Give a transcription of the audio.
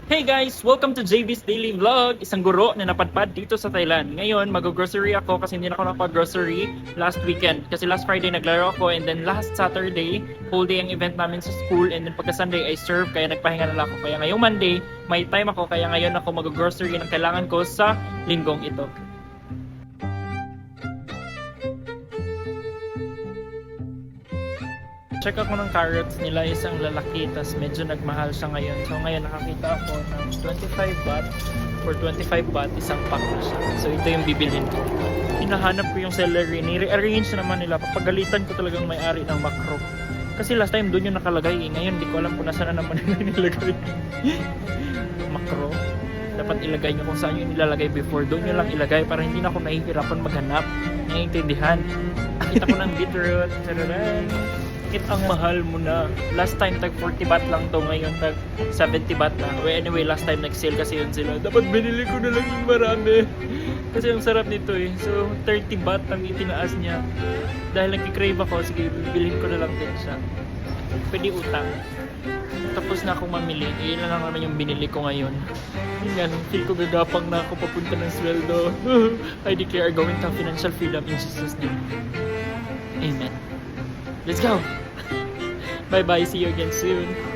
Hey guys! Welcome to JB's Daily Vlog! Isang guro na napadpad dito sa Thailand. Ngayon, mag-grocery ako kasi hindi na ako nakapag-grocery last weekend. Kasi last Friday naglaro ako and then last Saturday, whole day ang event namin sa school and then pagka Sunday I serve kaya nagpahinga na lang ako. Kaya ngayong Monday, may time ako kaya ngayon ako mag-grocery ng kailangan ko sa linggong ito. Check ako ng carrots nila, isang lalaki, tas medyo nagmahal siya ngayon. So ngayon nakakita ako ng 25 baht. For 25 baht, isang pack na siya. So ito yung bibilhin ko. Hinahanap ko yung celery, ni-rearrange naman nila. Papagalitan ko talagang may-ari ng macro. Kasi last time doon yung nakalagay. Ngayon di ko alam kung nasaan na naman nila nilagay. Macro. Dapat ilagay nyo kung saan yung nilalagay before. Doon nyo lang ilagay para hindi na ako nahihirapan maghanap. Naiintindihan. Kita ko ng beetroot. Tararan. Ang mahal mo na. Last time tag 40 baht lang to, ngayon tag 70 baht na. Well, anyway, last time nag-sale kasi yun sila. Dapat binili ko na lang yung marami. Kasi ang sarap nito eh. So 30 baht ang itinaas niya. Dahil nag-crave ako, sige, bibilhin ko na lang din siya. Pwede utang. Tapos na akong mamili. Iyon na lang naman yung binili ko ngayon. Yun nga, feel ko gagapang na ako papunta ng sweldo. I declare going to financial freedom in Jesus' name. Amen. Let's go! Bye bye, see you again soon.